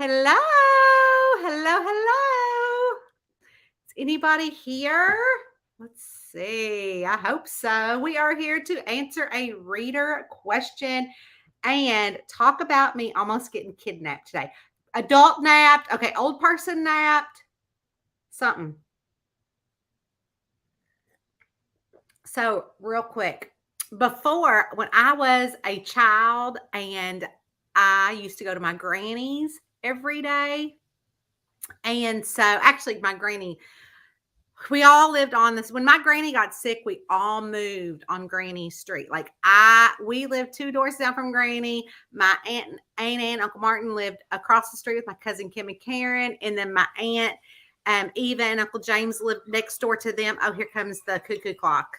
Hello, hello. Is anybody here? Let's see. I hope so. We are here to answer a reader question and talk about me almost getting kidnapped today. Adult napped. Okay, old person napped. Something. So, real quick, before when I was a child and I used to go to my granny's every day. And so, actually, my granny, we all lived on this. When my granny got sick, we all moved on Granny Street. We lived 2 doors down from Granny. My aunt and Uncle Martin lived across the street with my cousin Kim and Karen. And then my aunt, Eva and Uncle James lived next door to them. Oh, here comes the cuckoo clock.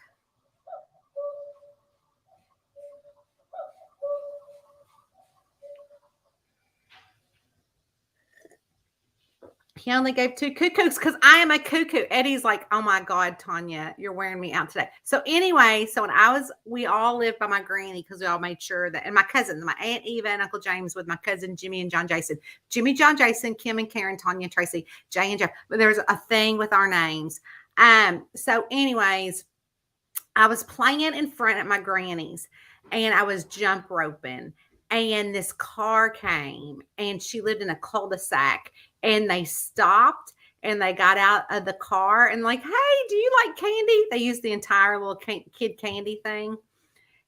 He only gave 2 cuckoos because I am a cuckoo. Eddie's like, oh my God, Tonya, you're wearing me out today. So anyway, we all lived by my granny because we all made sure that, and my cousins, my Aunt Eva and Uncle James with my cousin Jimmy and John Jason. Jimmy, John Jason, Kim and Karen, Tonya, Tracy, Jay and Jeff. But there's a thing with our names. So anyways, I was playing in front of my granny's and I was jump roping. And this car came and she lived in a cul-de-sac and they stopped and they got out of the car and like, hey, do you like candy? They used the entire little kid candy thing.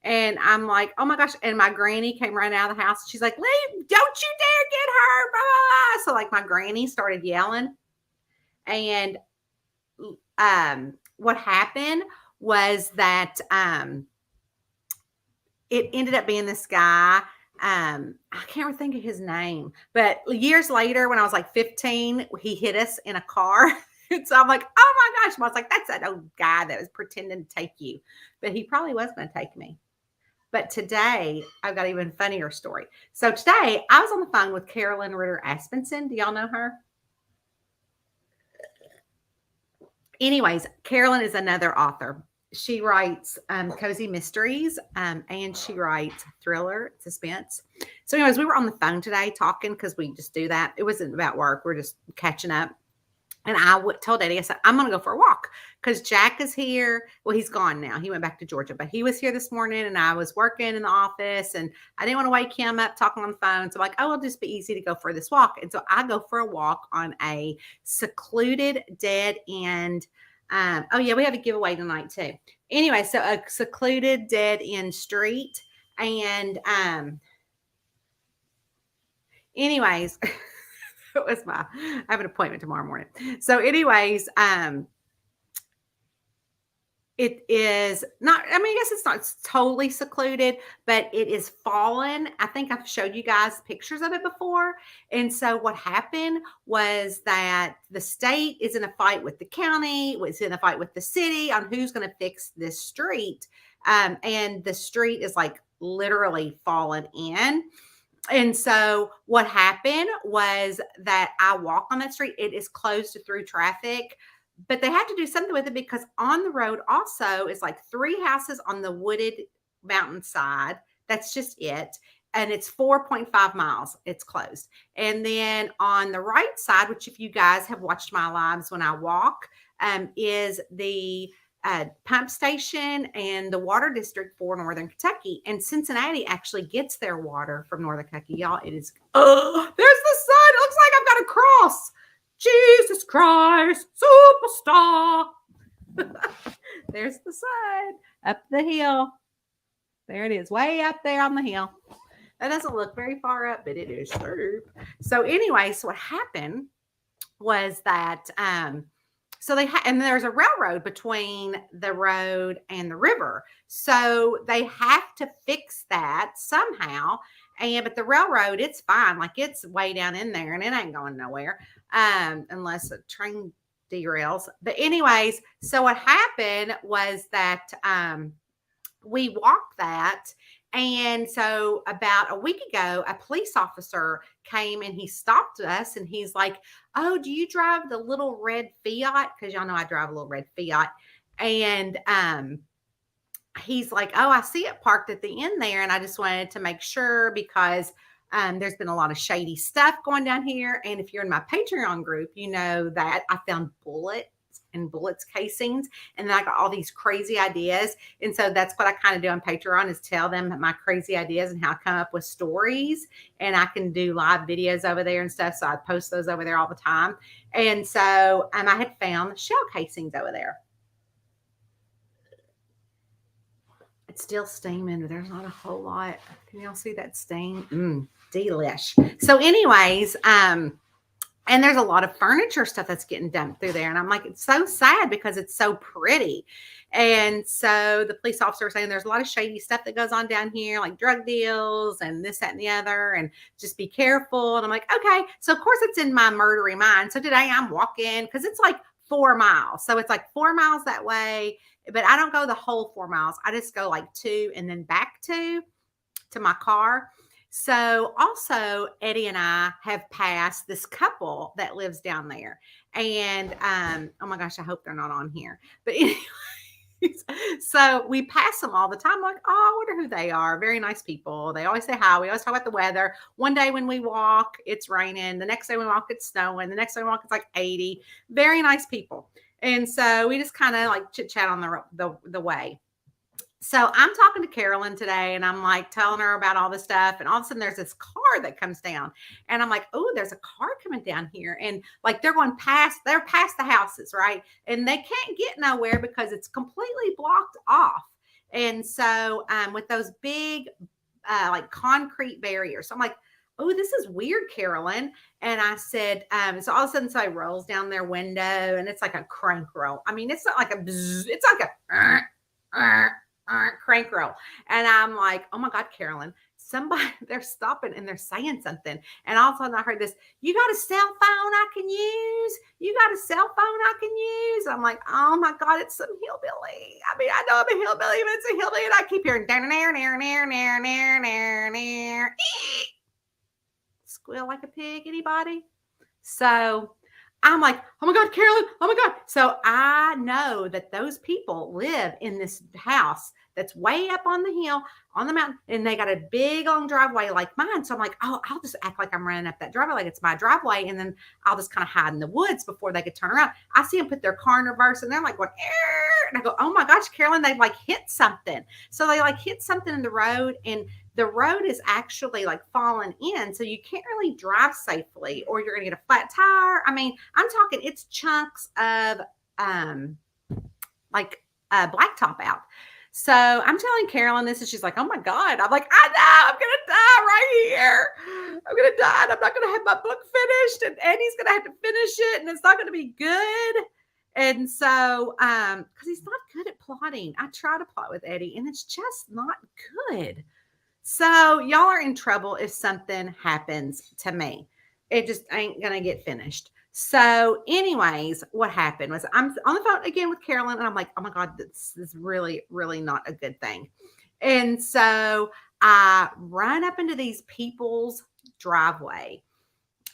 And I'm like, oh my gosh. And my granny came right out of the house. She's like, leave, don't you dare get her. Blah, blah, blah. So like my granny started yelling. And what happened was that it ended up being this guy. I can't think of his name, but years later, when I was like 15, he hit us in a car. And so I'm like, oh my gosh. I was like, that's that old guy that was pretending to take you, but he probably was going to take me. But today I've got an even funnier story. So today I was on the phone with Carolyn Ritter Aspenson. Do y'all know her? Anyways, Carolyn is another author. She writes cozy mysteries and she writes thriller, suspense. So, anyways, we were on the phone today talking because we just do that. It wasn't about work. We're just catching up. And I told Eddie, I said, I'm going to go for a walk because Jack is here. Well, he's gone now. He went back to Georgia, but he was here this morning and I was working in the office and I didn't want to wake him up talking on the phone. So I'm like, oh, it'll just be easy to go for this walk. And so I go for a walk on a secluded dead end. Oh yeah, we have a giveaway tonight too. Anyway, so a secluded dead end street. And anyways, I have an appointment tomorrow morning. So anyways, it is not, I mean, I guess it's not totally secluded, but it is fallen. I think I've showed you guys pictures of it before. And so what happened was that the state is in a fight with the county, was in a fight with the city on who's going to fix this street. And the street is like literally fallen in. And so what happened was that I walk on that street. It is closed to through traffic, but they have to do something with it because on the road also is like 3 houses on the wooded mountainside. That's just it. And it's 4.5 miles. It's closed. And then on the right side, which if you guys have watched my lives when I walk, is the pump station and the water district for Northern Kentucky. And Cincinnati actually gets their water from Northern Kentucky. Y'all, it is, oh, there's the sun. It looks like I've got a cross. Jesus Christ, superstar. There's the sun up the hill. There it is, way up there on the hill. That doesn't look very far up, but it is true. So anyway, so what happened was that, and there's a railroad between the road and the river. So they have to fix that somehow. But the railroad, it's fine. Like it's way down in there and it ain't going nowhere unless a train derails. But anyways, so what happened was that we walked that. And so about a week ago, a police officer came and he stopped us and he's like, oh, do you drive the little red Fiat? Because y'all know I drive a little red Fiat. And he's like, oh, I see it parked at the end there. And I just wanted to make sure because There's been a lot of shady stuff going down here. And if you're in my Patreon group, you know that I found bullets casings, and then I got all these crazy ideas. And so that's what I kind of do on Patreon, is tell them my crazy ideas and how I come up with stories. And I can do live videos over there and stuff. So I post those over there all the time. And so I had found shell casings over there. It's still steaming, but there's not a whole lot. Can y'all see that steam? Delish. So anyways, and there's a lot of furniture stuff that's getting dumped through there. And I'm like, it's so sad because it's so pretty. And so the police officer was saying there's a lot of shady stuff that goes on down here, like drug deals and this, that, and the other, and just be careful. And I'm like, okay. So of course it's in my murdery mind. So today I'm walking, because it's like 4 miles. So it's like 4 miles that way, but I don't go the whole 4 miles. I just go like 2 and then back to my car. So also Eddie and I have passed this couple that lives down there. And oh my gosh, I hope they're not on here. But anyways, so we pass them all the time. I'm like, oh, I wonder who they are. Very nice people. They always say hi. We always talk about the weather. One day when we walk, it's raining. The next day we walk, it's snowing. The next day we walk, it's like 80. Very nice people. And so we just kind of like chit chat on the way. So I'm talking to Carolyn today, and I'm like telling her about all this stuff. And all of a sudden there's this car that comes down, and I'm like, oh, there's a car coming down here. And like, they're past the houses, right? And they can't get nowhere because it's completely blocked off. And so with those big like concrete barriers. So I'm like, oh, this is weird, Carolyn. And I said, so all of a sudden somebody rolls down their window, and it's like a crank roll. I mean, it's not like a bzz, it's like a crank roll. And I'm like, oh my God, Carolyn, they're stopping and they're saying something. And all of a sudden I heard this, you got a cell phone I can use? You got a cell phone I can use? I'm like, oh my God, it's some hillbilly. I mean, I know I'm a hillbilly, but it's a hillbilly. And I keep hearing squeal like a pig. Anybody? So I'm like, oh my God, Carolyn, oh my God. So I know that those people live in this house that's way up on the hill, on the mountain, and they got a big long driveway like mine. So I'm like, oh, I'll just act like I'm running up that driveway like it's my driveway, and then I'll just kind of hide in the woods before they could turn around. I see them put their car in reverse, and they're like going, and I go, oh my gosh, Carolyn, they like hit something. So they like hit something in the road, and the road is actually like falling in. So you can't really drive safely, or you're going to get a flat tire. I mean, I'm talking, it's chunks of like blacktop out. So I'm telling Carolyn this, and she's like, oh my God. I'm like, I know, I'm going to die right here. I'm going to die, and I'm not going to have my book finished, and Eddie's going to have to finish it, and it's not going to be good. And so, because he's not good at plotting. I try to plot with Eddie, and it's just not good. So y'all are in trouble if something happens to me. It just ain't going to get finished. So anyways, what happened was I'm on the phone again with Carolyn, and I'm like, oh my God, this is really, really not a good thing. And so I run up into these people's driveway,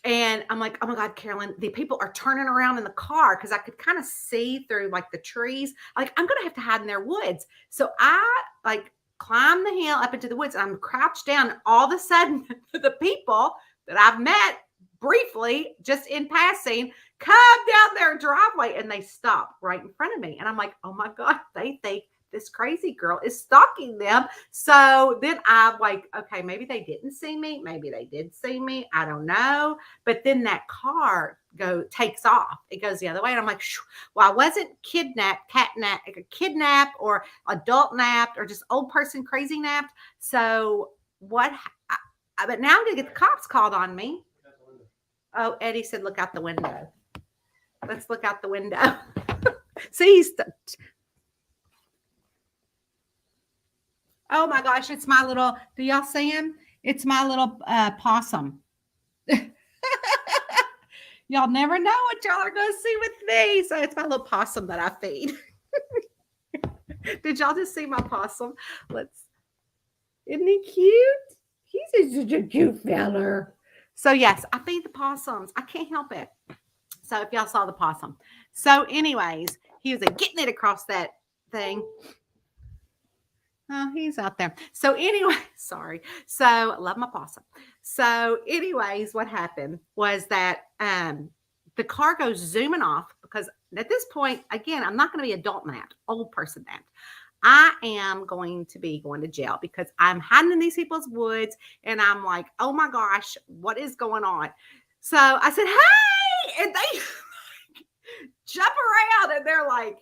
and I'm like, oh my God, Carolyn, the people are turning around in the car, because I could kind of see through like the trees. Like, I'm going to have to hide in their woods. So I like climb the hill up into the woods, and I'm crouched down. And all of a sudden, the people that I've met briefly, just in passing, come down their driveway, and they stop right in front of me. And I'm like, oh my God, they think this crazy girl is stalking them. So then I'm like, okay, maybe they didn't see me. Maybe they did see me. I don't know. But then that car takes off. It goes the other way. And I'm like, well, I wasn't kidnapped or adult napped or just old person crazy napped. So but now I'm going to get the cops called on me. Oh, Eddie said, look out the window. Let's look out the window. See, oh my gosh, it's my little, do y'all see him? It's my little possum. Y'all never know what y'all are going to see with me. So it's my little possum that I feed. Did y'all just see my possum? Isn't he cute? He's such a cute feller. So yes, I feed the possums. I can't help it. So if y'all saw the possum. So anyways, he was getting it across that thing. Oh, he's out there. So anyway, sorry. So I love my possum. So, anyways, what happened was that the car goes zooming off because at this point, again, I'm not going to be adult napped, old person napped. I am going to be going to jail because I'm hiding in these people's woods and I'm like, oh my gosh, what is going on? So I said, hey, and they jump around and they're like,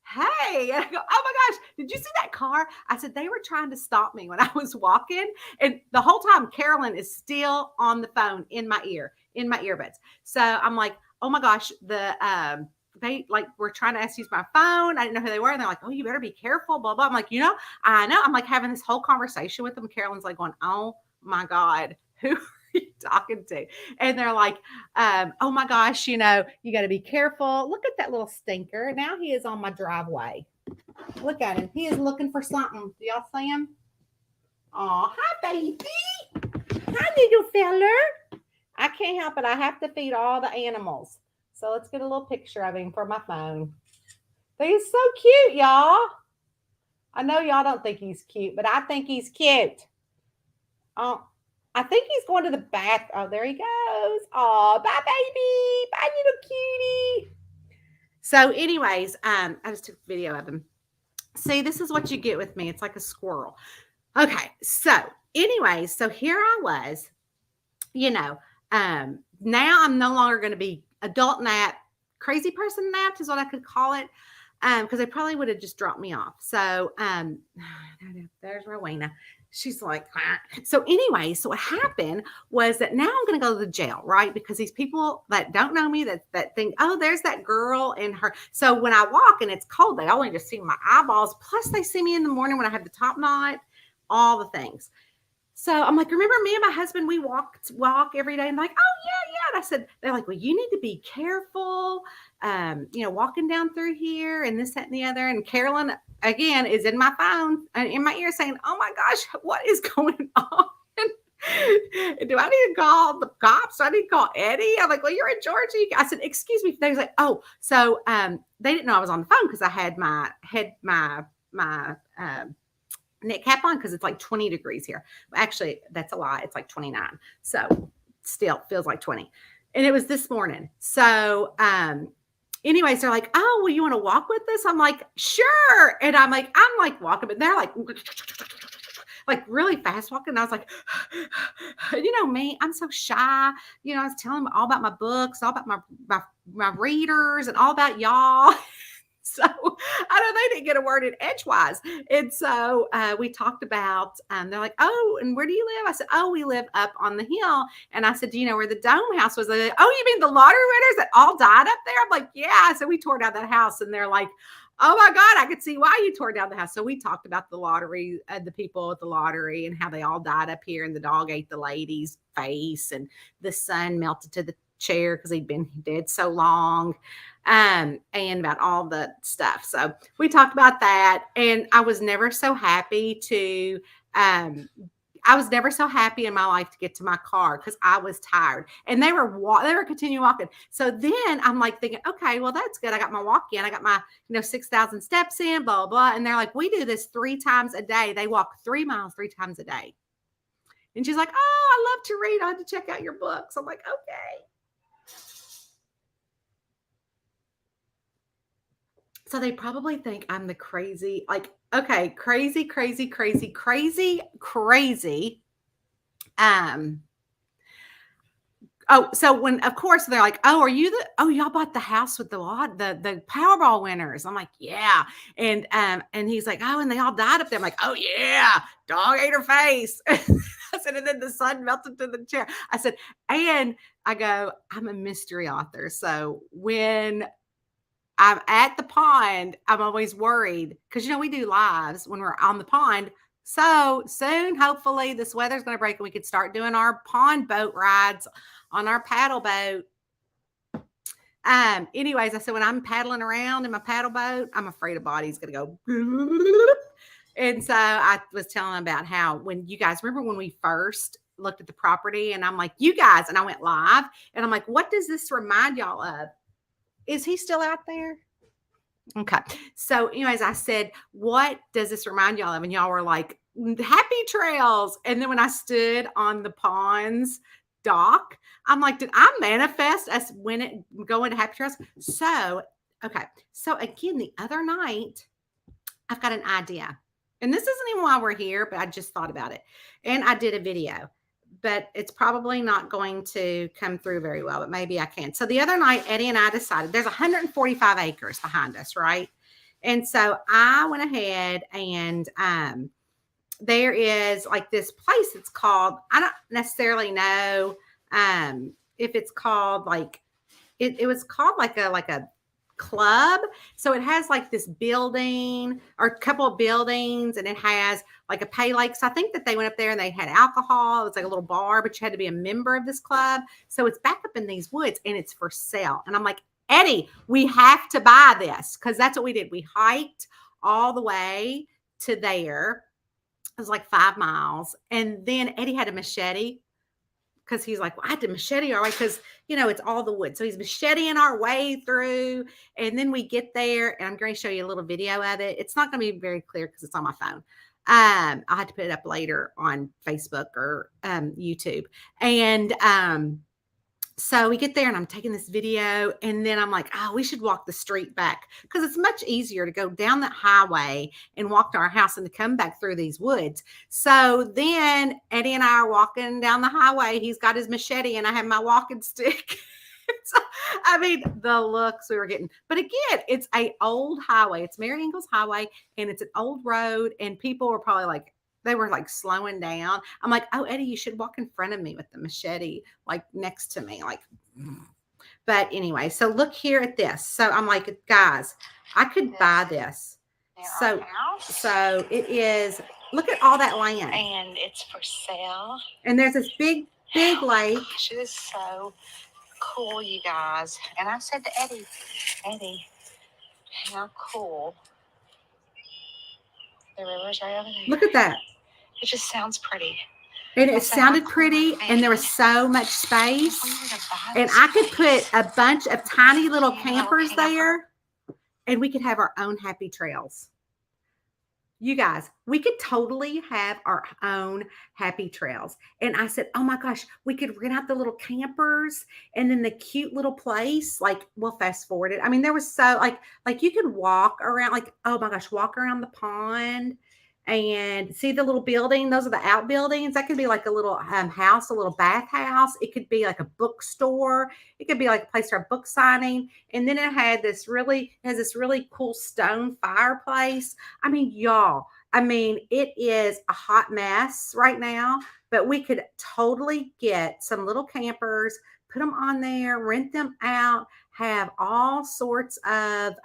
hey. And I go, oh my gosh, did you see that car? I said, they were trying to stop me when I was walking. And the whole time, Carolyn is still on the phone in my ear, in my earbuds. So I'm like, oh my gosh, they like were trying to use my phone. I didn't know who they were. And they're like, oh, you better be careful, blah, blah. I'm like, I know. I'm like having this whole conversation with them. Carolyn's like going, oh my God, who you talking to? And they're like, oh my gosh, you got to be careful. Look at that little stinker. Now he is on my driveway. Look at him. He is looking for something. Do y'all see him? Oh, hi, baby. Hi, little feller. I can't help it. I have to feed all the animals. So let's get a little picture of him for my phone. He's so cute, y'all. I know y'all don't think he's cute, but I think he's cute. Oh, I think he's going to the bath. Oh, there he goes. Oh, bye, baby. Bye, little cutie. So, anyways, I just took a video of him. See, this is what you get with me. It's like a squirrel. Okay. So, anyways, so here I was, now I'm no longer going to be adult nap, crazy person napped is what I could call it. Because they probably would have just dropped me off. So, there's Rowena. She's like, ah. So anyway, so what happened was that now I'm going to go to the jail, right? Because these people that don't know me, that think, oh, there's that girl and her. So when I walk and it's cold, they only just see my eyeballs. Plus they see me in the morning when I have the top knot, all the things. So I'm like, remember me and my husband, we walk every day. And like, oh yeah. And I said, they're like, well, you need to be careful, walking down through here and this, that, and the other. And Carolyn, again, is in my phone and in my ear saying, oh my gosh, what is going on? Do I need to call the cops? Do I need to call Eddie? I'm like, well, you're in Georgia. I said, excuse me. They was like, oh, so they didn't know I was on the phone because I had my knit cap on because it's like 20 degrees here. Actually, that's a lie. It's like 29. So still feels like 20. And it was this morning. So anyways, they're like, oh, well, you want to walk with us? I'm like, sure. And I'm like walking, but they're like really fast walking. And I was like, me, I'm so shy. I was telling them all about my books, all about my readers and all about y'all. So I know they didn't get a word in edgewise. And so we talked about, they're like, oh, and where do you live? I said, oh, we live up on the hill. And I said, do you know where the dome house was? Like, oh, you mean the lottery winners that all died up there? I'm like, yeah. So we tore down that house and they're like, oh my God, I could see why you tore down the house. So we talked about the lottery, the people at the lottery and how they all died up here and the dog ate the lady's face and the sun melted to the chair because he'd been dead so long. And about all the stuff. So we talked about that. And I was never so happy in my life to get to my car because I was tired and they were continuing walking. So then I'm like thinking, okay, well, that's good. I got my walk in, I got my, 6,000 steps in, blah, blah. And they're like, we do this 3 times a day. They walk 3 miles 3 times a day. And she's like, oh, I love to read. I have to check out your books. I'm like, okay. So they probably think I'm the crazy, crazy. So when, of course, they're like, oh, y'all bought the house with the Powerball winners. I'm like, yeah. And he's like, oh, and they all died up there. I'm like, oh yeah, dog ate her face. I said, and then the sun melted to the chair. I said, and I go, I'm a mystery author. So when I'm at the pond, I'm always worried because, we do lives when we're on the pond. So soon, hopefully this weather's going to break and we could start doing our pond boat rides on our paddle boat. Anyways, I said, when I'm paddling around in my paddle boat, I'm afraid a body's going to go. And so I was telling them about how when you guys remember when we first looked at the property and I'm like, you guys, and I went live and I'm like, what does this remind y'all of? Is he still out there? Okay. So anyways, I said, what does this remind y'all of? And y'all were like, happy trails. And then when I stood on the pond's dock, I'm like, did I manifest us going to happy trails? So, okay. So again, the other night, I've got an idea. And this isn't even why we're here, but I just thought about it. And I did a video, but it's probably not going to come through very well, but maybe I can. So the other night, Eddie and I decided there's 145 acres behind us, right? And so I went ahead and there is like this place. It's called, I don't necessarily know if it's called like, it was called like a club. So it has like this building or a couple of buildings, and it has like a pay lake. So I think that they went up there and they had alcohol. It's like a little bar, but you had to be a member of this club. So it's back up in these woods and it's for sale. And I'm like, Eddie, we have to buy this, because that's what we did. We hiked all the way to there. It was like 5 miles. And then Eddie had a machete, because he's like, well, I had to machete our way, because, it's all the wood. So he's macheteing our way through. And then we get there, and I'm going to show you a little video of it. It's not going to be very clear because it's on my phone. I'll have to put it up later on Facebook or YouTube. And so we get there, and I'm taking this video, and then I'm like, oh, we should walk the street back, because it's much easier to go down that highway and walk to our house than to come back through these woods. So then Eddie and I are walking down the highway. He's got his machete and I have my walking stick. So, I mean, the looks we were getting. But again, it's an old highway. It's Mary Ingalls Highway, and it's an old road, and people were probably like, they were like slowing down. I'm like, oh, Eddie, you should walk in front of me with the machete, like next to me. Like, but anyway, so look here at this. So I'm like, guys, I could buy this. So it is, look at all that land. And it's for sale. And there's this big lake. Gosh, it is so cool, you guys. And I said to Eddie, how cool. The river's right over there. Look at that. It just sounds pretty. And it sounded pretty, and there was so much space. And I could put a bunch of tiny little campers there, and we could have our own happy trails. You guys, we could totally have our own happy trails. And I said, oh my gosh, we could rent out the little campers, and then the cute little place. Like, we'll fast forward it. I mean, there was so like you could walk around, like, oh my gosh, walk around the pond and see the little building. Those are the outbuildings. That could be like a little house, a little bathhouse. It could be like a bookstore. It could be like a place for a book signing. And then it has this really cool stone fireplace. I mean, y'all, it is a hot mess right now, but we could totally get some little campers, put them on there, rent them out, have all sorts of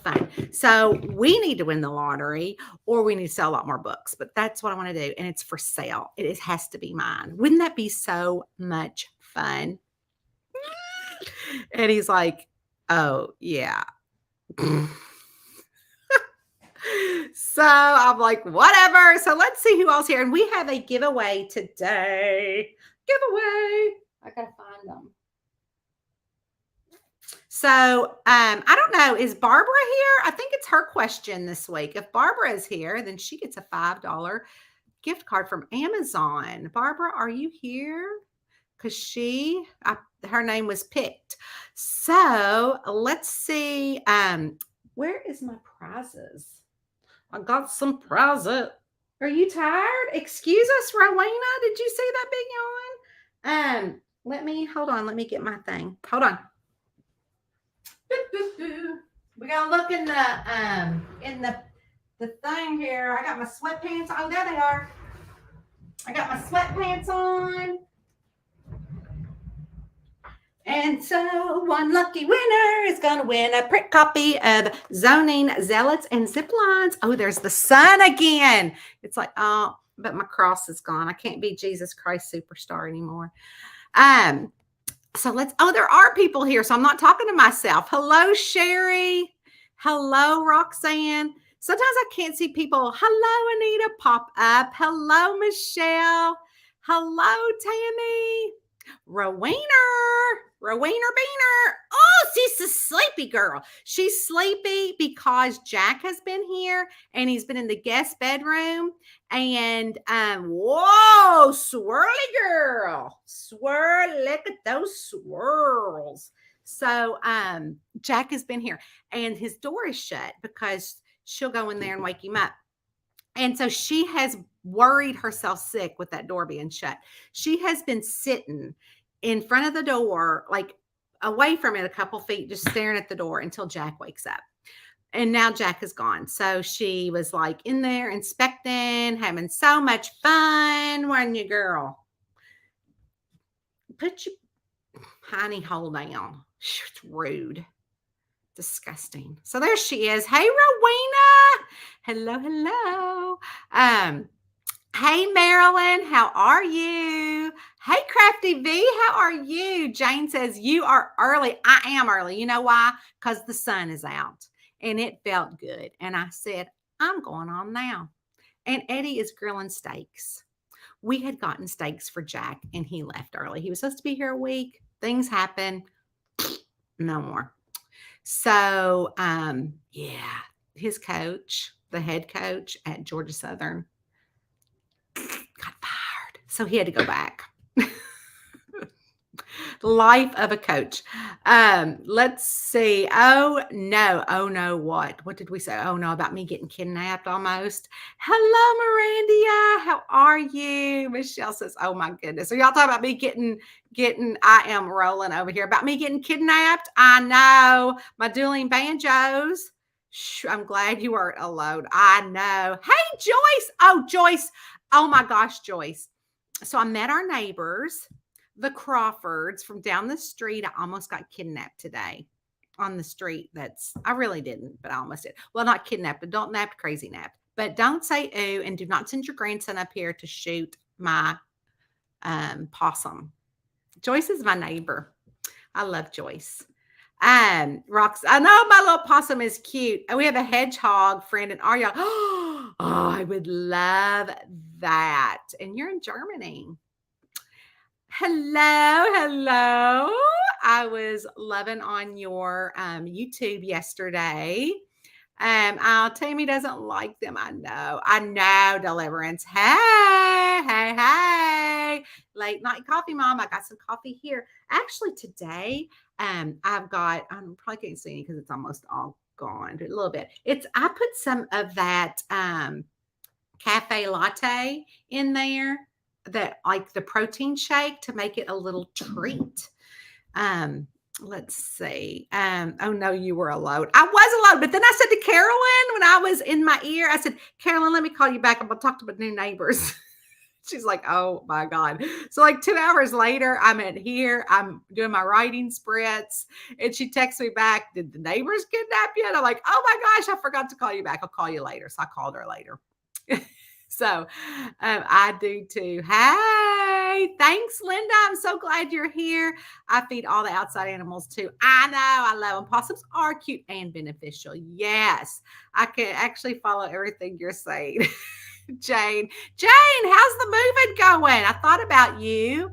fun. So we need to win the lottery, or we need to sell a lot more books, but that's what I want to do. And it's for sale. It has to be mine. Wouldn't that be so much fun? And he's like, oh yeah. So I'm like, whatever. So let's see who else here. And we have a giveaway today. I gotta find them. So I don't know. Is Barbara here? I think it's her question this week. If Barbara is here, then she gets a $5 gift card from Amazon. Barbara, are you here? Because her name was picked. So let's see. Where is my prizes? I got some prizes. Are you tired? Excuse us, Rowena. Did you see that big yawn? Hold on. Let me get my thing. Hold on. We gotta look in the thing here. I got my sweatpants. Oh, there they are. I got my sweatpants on. And so one lucky winner is going to win a print copy of Zoning Zealots and Zip Lines. Oh, there's the sun again. It's like, oh, but my cross is gone. I can't be Jesus Christ Superstar anymore. So there are people here. So I'm not talking to myself. Hello, Sherry. Hello, Roxanne. Sometimes I can't see people. Hello, Anita, pop up. Hello, Michelle. Hello, Tammy. Rowena, Beaner. Oh, she's a sleepy girl. She's sleepy because Jack has been here and he's been in the guest bedroom. And whoa, swirly girl, swirl. Look at those swirls. So Jack has been here, and his door is shut because she'll go in there and wake him up. And so she has worried herself sick with that door being shut. She has been sitting in front of the door, like away from it a couple feet, just staring at the door until Jack wakes up. And now Jack is gone. So she was like in there inspecting, having so much fun. Weren't you, girl? Put your honey hole down. It's rude. Disgusting. So there she is. Hey, Rowena. Hello, hello. Hey, Marilyn, how are you? Hey, Crafty V, how are you? Jane says, you are early. I am early. You know why? Because the sun is out and it felt good. And I said, I'm going on now. And Eddie is grilling steaks. We had gotten steaks for Jack and he left early. He was supposed to be here a week. Things happen. No more. So, yeah, his coach, the head coach at Georgia Southern, got fired. So he had to go back. Life of a coach. Let's see. Oh no, what? What did we say? Oh no, about me getting kidnapped almost. Hello, Mirandia. How are you? Michelle says, oh my goodness. So y'all talking about me getting, I am rolling over here. About me getting kidnapped. I know. My dueling banjos. I'm glad you weren't alone. I know. Hey, Joyce. Oh, Joyce. Oh my gosh, Joyce. So I met our neighbors, the Crawfords from down the street. I almost got kidnapped today on the street. I really didn't, but I almost did. Well, not kidnapped, adult napped, crazy napped. But don't say ooh, and do not send your grandson up here to shoot my possum. Joyce is my neighbor. I love Joyce. Rox, I know my little possum is cute. And we have a hedgehog friend in Arya. Oh, I would love that. And you're in Germany. Hello. I was loving on your YouTube yesterday. Tammy doesn't like them. I know, Deliverance. Hey. Late night coffee, Mom. I got some coffee here. Actually, today, I'm probably can't see any because it's almost all gone, a little bit. I put some of that cafe latte in there, that like the protein shake, to make it a little treat. Let's see. Oh no, you were alone. I was alone, but then I said to Carolyn when I was in my ear, I said, Carolyn, let me call you back. I'm gonna talk to my new neighbors. She's like, oh my God. So like 2 hours later, I'm at here, I'm doing my writing sprints, and she texts me back, did the neighbors kidnap you? And I'm like, oh my gosh, I forgot to call you back. I'll call you later. So I called her later. So I do too. Hey, thanks, Linda. I'm so glad you're here. I feed all the outside animals too. I know. I love them. Possums are cute and beneficial. Yes. I can actually follow everything you're saying. Jane, how's the moving going? I thought about you.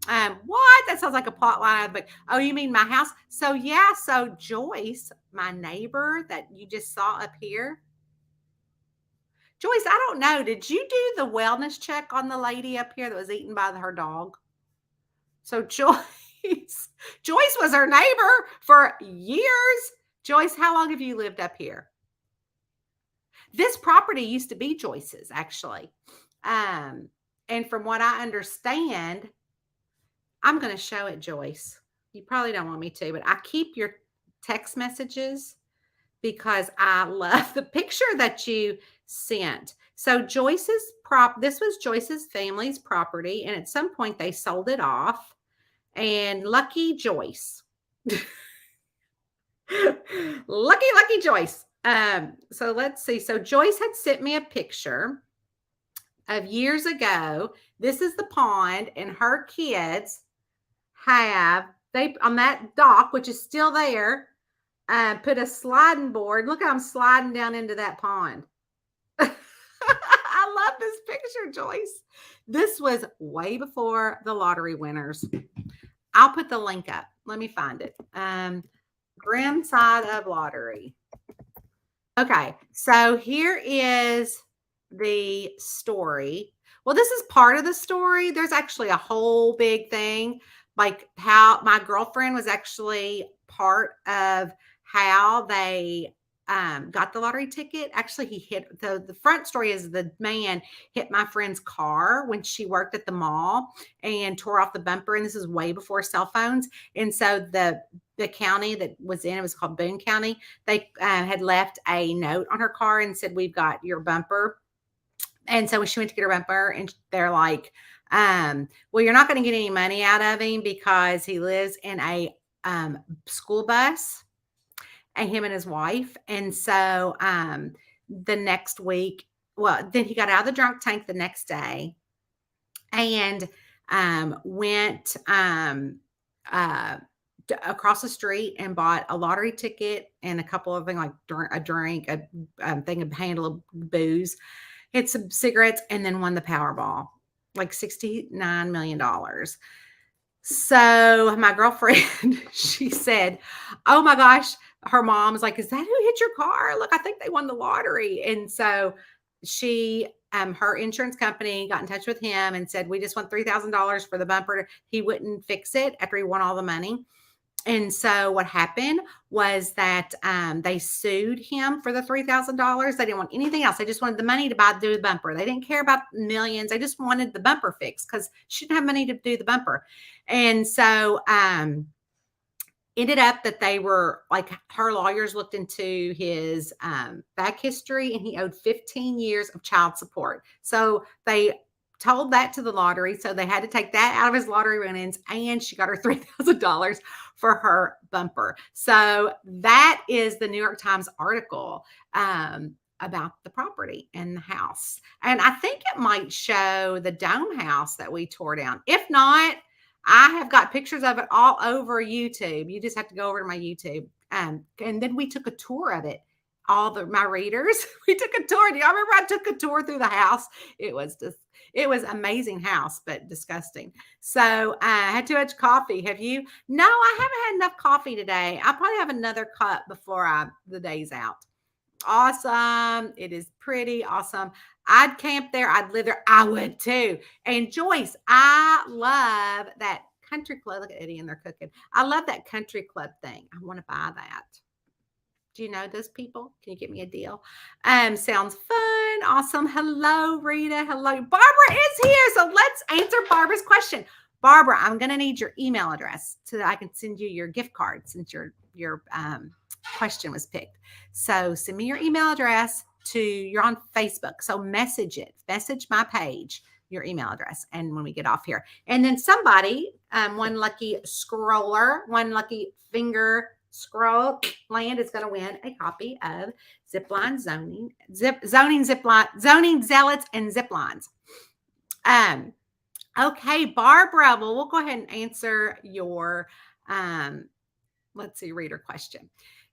What? That sounds like a plot line. But oh, you mean my house? So yeah. So Joyce, my neighbor that you just saw up here. Joyce, I don't know. Did you do the wellness check on the lady up here that was eaten by her dog? So Joyce was her neighbor for years. Joyce, how long have you lived up here? This property used to be Joyce's, actually. And from what I understand, I'm going to show it, Joyce. You probably don't want me to, but I keep your text messages because I love the picture that you sent. So this was Joyce's family's property, and at some point they sold it off. And lucky Joyce. lucky Joyce. So let's see. So Joyce had sent me a picture of years ago. This is the pond, and her kids on that dock, which is still there, put a sliding board. Look how I'm sliding down into that pond. I love this picture. picture, Joyce. This was way before the lottery winners. I'll put the link up. Let me find it. Grim side of lottery. Okay, so here is the story. Well, this is part of the story. There's actually a whole big thing, like how my girlfriend was actually part of how they got the lottery ticket. Actually, he hit the front story is the man hit my friend's car when she worked at the mall and tore off the bumper. And this is way before cell phones. And so the county that was in it was called Boone County. They had left a note on her car and said, "We've got your bumper." And so when she went to get her bumper, and they're like, "Well, you're not going to get any money out of him because he lives in a school bus, and him and his wife." And so the next week, well, then he got out of the drunk tank the next day and went across the street and bought a lottery ticket and a couple of things like a drink, a thing of handle of booze, hit some cigarettes, and then won the Powerball, like $69 million. So my girlfriend, she said, "Oh my gosh," her mom's like, "Is that who hit your car? Look, I think they won the lottery." And so she, her insurance company got in touch with him and said, "We just want $3,000 for the bumper." He wouldn't fix it after he won all the money. And so what happened was that they sued him for the $3,000. They didn't want anything else. They just wanted the money to do the bumper. They didn't care about millions. They just wanted the bumper fixed because she didn't have money to do the bumper. And so ended up that they were like, her lawyers looked into his back history and he owed 15 years of child support. So they told that to the lottery. So they had to take that out of his lottery winnings, and she got her $3,000 for her bumper. So that is the New York Times article about the property and the house. And I think it might show the dome house that we tore down. If not, I have got pictures of it all over YouTube. You just have to go over to my YouTube. And then we took a tour of it. My readers, we took a tour. Do y'all remember I took a tour through the house? It was amazing house, but disgusting. So I had too much coffee. Have you? No, I haven't had enough coffee today. I'll probably have another cup before the day's out. Awesome. It is pretty awesome. I'd camp there. I'd live there. I would too. And Joyce, I love that country club. Look at Eddie and they're cooking. I love that country club thing. I want to buy that. Do you know those people? Can you get me a deal? Sounds fun. Awesome. Hello, Rita. Hello. Barbara is here. So let's answer Barbara's question. Barbara, I'm going to need your email address so that I can send you your gift card since your question was picked. So send me your email address you're on Facebook. So message my page, your email address. And when we get off here, and then somebody, one lucky scroller, one lucky finger scroll land is going to win a copy of Zipline Zoning Zealots and Ziplines. Okay, Barbara, well, we'll go ahead and answer your, let's see, reader question.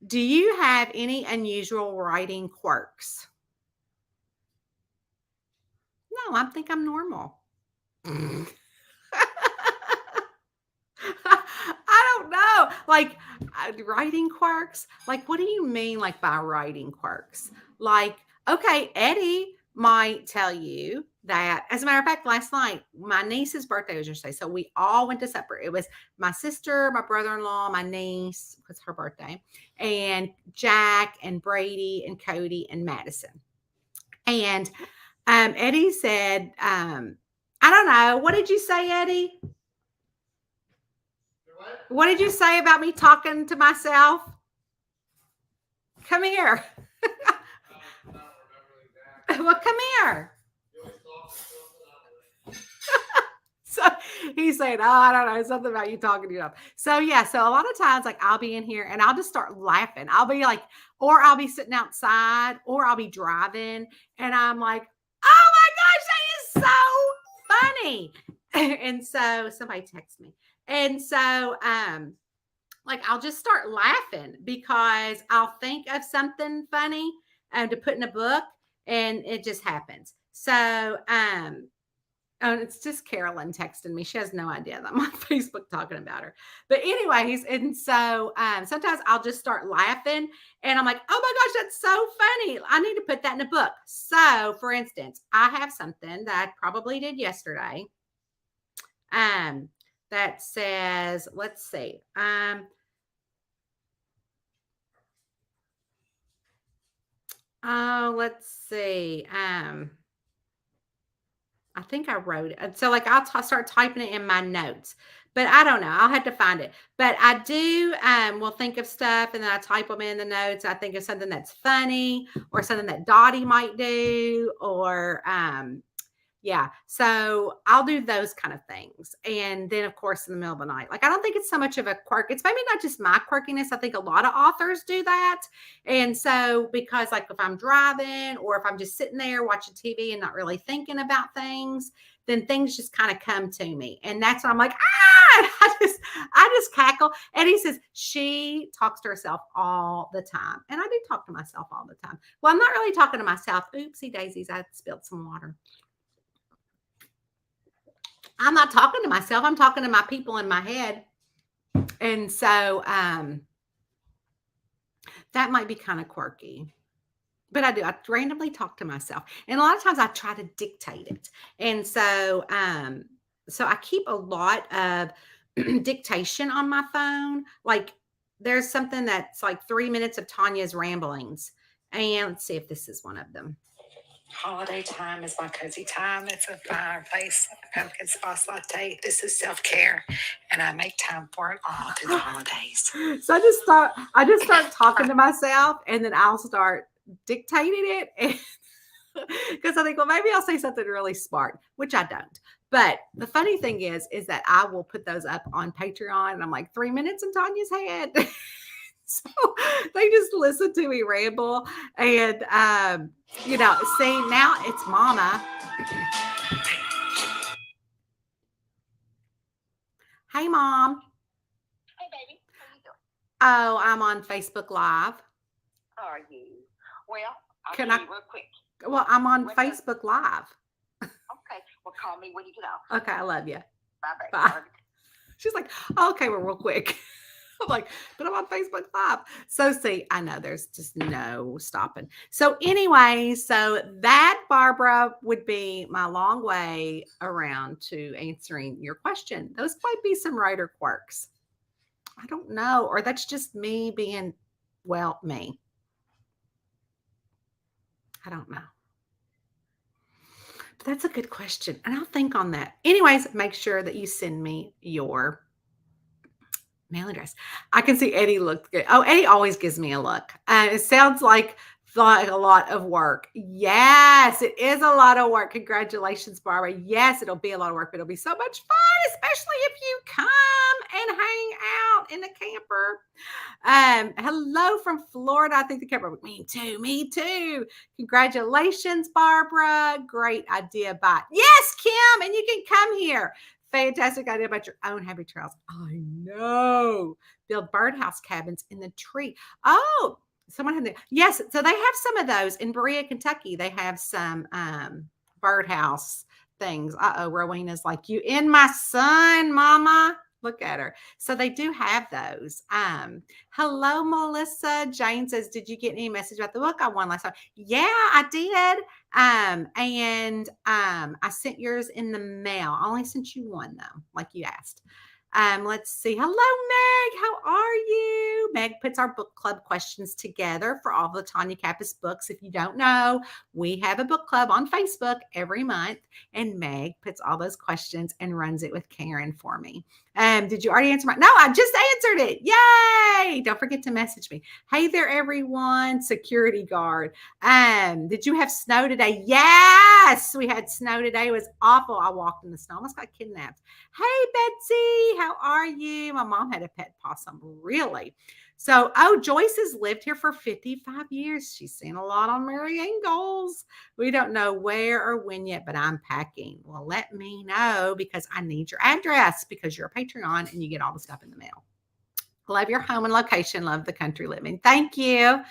Do you have any unusual writing quirks? No, I think I'm normal. I don't know. Like writing quirks? Like, what do you mean like by writing quirks? Like, okay, Eddie might tell you that, as a matter of fact, last night, my niece's birthday was yesterday. So we all went to supper. It was my sister, my brother-in-law, my niece, because her birthday, and Jack and Brady and Cody and Madison. And Eddie said, I don't know. What did you say, Eddie? What did you say about me talking to myself? Come here. Well, come here. So he's saying, "Oh, I don't know, something about you talking to yourself." So yeah, so a lot of times, like I'll be in here and I'll just start laughing. I'll be like, or I'll be sitting outside, or I'll be driving, and I'm like, "Oh my gosh, that is so funny!" And so somebody texts me, and so like I'll just start laughing because I'll think of something funny to put in a book, and it just happens. So, oh, it's just Carolyn texting me. She has no idea that I'm on Facebook talking about her. But anyways, and so sometimes I'll just start laughing and I'm like, oh my gosh, that's so funny. I need to put that in a book. So for instance, I have something that I probably did yesterday. That says, let's see. Oh, let's see. I think I wrote it. So like start typing it in my notes, but I don't know. I'll have to find it. But I do will think of stuff and then I type them in the notes. I think of something that's funny or something that Dottie might do or yeah. So I'll do those kind of things. And then, of course, in the middle of the night, like I don't think it's so much of a quirk. It's maybe not just my quirkiness. I think a lot of authors do that. And so, because like if I'm driving or if I'm just sitting there watching TV and not really thinking about things, then things just kind of come to me. And that's when I'm like, ah, I just cackle. And he says, she talks to herself all the time. And I do talk to myself all the time. Well, I'm not really talking to myself. Oopsie daisies, I spilled some water. I'm not talking to myself. I'm talking to my people in my head. And so that might be kind of quirky. But I do. I randomly talk to myself. And a lot of times I try to dictate it. And so I keep a lot of dictation on my phone. Like there's something that's like 3 minutes of Tanya's ramblings. And let's see if this is one of them. Holiday time is my cozy time. It's a fireplace, a pumpkin spice latte. This is self-care, and I make time for it all through the holidays. So I just start talking to myself, and then I'll start dictating it. Because I think, well, maybe I'll say something really smart, which I don't. But the funny thing is that I will put those up on Patreon, and I'm like 3 minutes in Tanya's head. So they just listen to me ramble. And, see, now it's Mama. Hey, Mom. Hey, baby. How you doing? Oh, I'm on Facebook Live. Are you? Well, I'll Can tell I- you real quick. Well, I'm on What's Facebook Live. Okay. Well, call me when you get off. Okay, I love you. Bye, baby. Bye. She's like, oh, okay, well, real quick. I'm like, but I'm on Facebook Live. So see, I know there's just no stopping. So anyway, so that, Barbara, would be my long way around to answering your question. Those might be some writer quirks. I don't know. Or that's just me being, well, me. I don't know. But that's a good question. And I'll think on that. Anyways, make sure that you send me your mail address. I can see Eddie looked good. Oh, Eddie always gives me a look. It sounds like a lot of work. Yes, it is a lot of work. Congratulations, Barbara. Yes, it'll be a lot of work, but it'll be so much fun, especially if you come and hang out in the camper. Hello from Florida. I think the camper, me too, me too. Congratulations, Barbara. Great idea. Bye. Yes, Kim, and you can come here. Fantastic idea about your own happy trails. I know. Build birdhouse cabins in the tree. Oh, someone had that. Yes. So they have some of those in Berea, Kentucky. They have some birdhouse things. Rowena's like, you in my sun, mama. Look at her. So they do have those. Hello, Melissa. Jane says, did you get any message about the book I won last time? Yeah, I did. I sent yours in the mail. I only sent you one though, like you asked. Let's see. Hello, Meg. How are you? Meg puts our book club questions together for all the Tonya Kappes books. If you don't know, we have a book club on Facebook every month, and Meg puts all those questions and runs it with Karen for me. Did you already answer No, I just answered it. Yay! Don't forget to message me. Hey there, everyone. Security guard. Did you have snow today? Yes, we had snow today. It was awful. I walked in the snow. Almost got kidnapped. Hey, Betsy, how are you? My mom had a pet possum, really. So, Joyce has lived here for 55 years. She's seen a lot on Mary Ingalls. We don't know where or when yet, but I'm packing. Well, let me know because I need your address because you're a Patreon and you get all the stuff in the mail. Love your home and location. Love the country living. Thank you.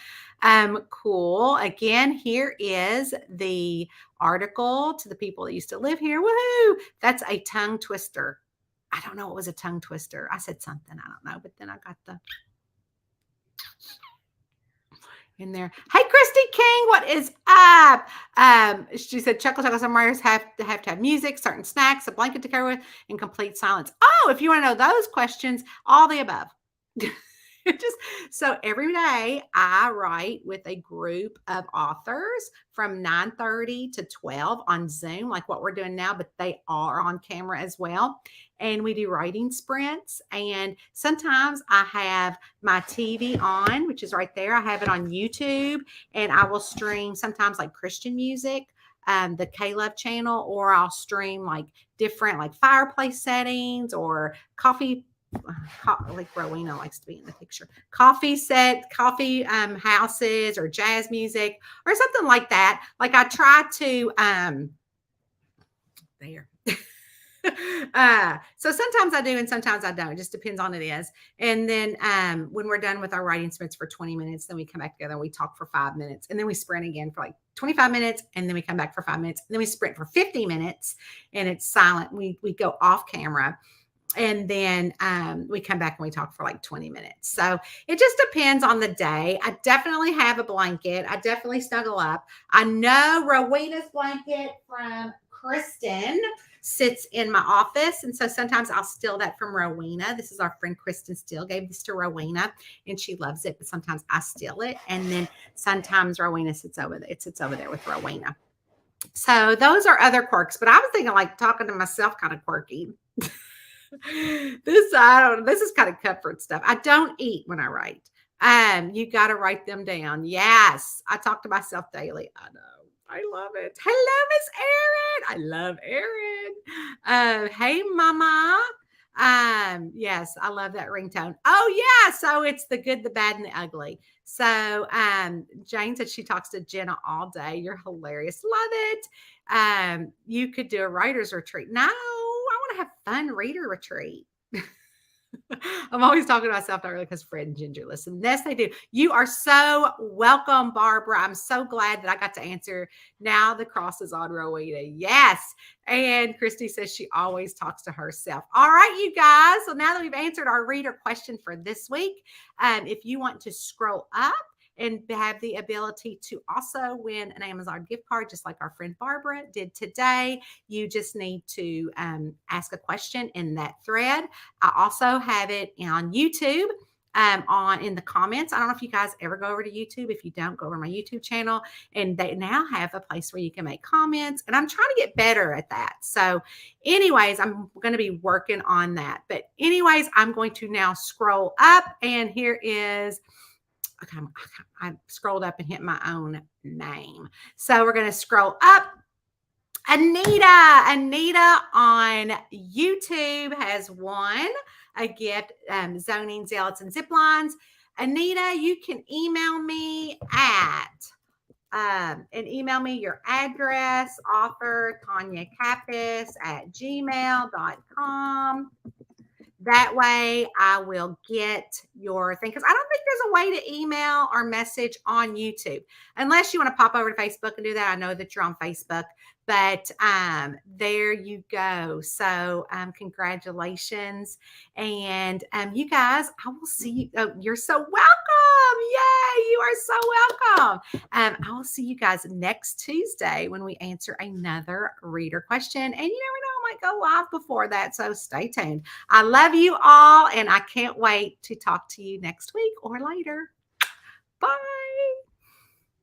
Cool. Again, here is the article to the people that used to live here. Woohoo! That's a tongue twister. I don't know what was a tongue twister. I said something. I don't know, but then I got the in there. Hey, Christy King, what is up? She said, Chuckle Summaries have music, certain snacks, a blanket to cover with, and complete silence. Oh, if you want to know those questions, all the above. Just so every day I write with a group of authors from 9:30 to 12 on Zoom, like what we're doing now, but they are on camera as well. And we do writing sprints. And sometimes I have my TV on, which is right there. I have it on YouTube, and I will stream sometimes like Christian music, the K-Love channel, or I'll stream like different like fireplace settings or coffee. Like Rowena likes to be in the picture. Coffee houses or jazz music or something like that. Like I try to there. So sometimes I do and sometimes I don't. It just depends on it is. And then when we're done with our writing sprints for 20 minutes, then we come back together and we talk for 5 minutes. And then we sprint again for like 25 minutes. And then we come back for 5 minutes. And then we sprint for 50 minutes and it's silent. We go off camera. And then we come back and we talk for like 20 minutes. So it just depends on the day. I definitely have a blanket. I definitely snuggle up. I know Rowena's blanket from Kristen sits in my office. And so sometimes I'll steal that from Rowena. This is our friend Kristen Steele gave this to Rowena and she loves it. But sometimes I steal it. And then sometimes Rowena sits over there. It sits over there with Rowena. So those are other quirks. But I was thinking like talking to myself kind of quirky. This is kind of comfort stuff. I don't eat when I write. You got to write them down. Yes, I talk to myself daily. I know. I love it. Hello, Miss Erin. I love Erin. Hey, Mama. Yes, I love that ringtone. Oh yeah, so it's the good, the bad, and the ugly. So Jane said she talks to Jenna all day. You're hilarious. Love it. You could do a writer's retreat. No, I want to have fun reader retreat. I'm always talking to myself, not really because Fred and Ginger listen. Yes, they do. You are so welcome, Barbara. I'm so glad that I got to answer. Now the cross is on Rowena. Yes. And Christy says she always talks to herself. All right, you guys. So now that we've answered our reader question for this week, if you want to scroll up and have the ability to also win an Amazon gift card, just like our friend Barbara did today. You just need to ask a question in that thread. I also have it on YouTube. In the comments. I don't know if you guys ever go over to YouTube. If you don't, go over my YouTube channel, and they now have a place where you can make comments, and I'm trying to get better at that. So anyways, I'm going to be working on that. But anyways, I'm going to now scroll up, and here is, okay, I scrolled up and hit my own name. So we're going to scroll up. Anita on YouTube has won a gift, zoning, zealots, and zip lines. Anita, you can email me and email me your address, author Tonya Kappes at gmail.com. That way I will get your thing. Because I don't think there's a way to email or message on YouTube. Unless you want to pop over to Facebook and do that. I know that you're on Facebook. But there you go. So congratulations. And you guys, I will see you. Oh, you're so welcome. Yay. You are so welcome. I will see you guys next Tuesday when we answer another reader question. And you never know, I might go live before that. So stay tuned. I love you all. And I can't wait to talk to you next week or later. Bye.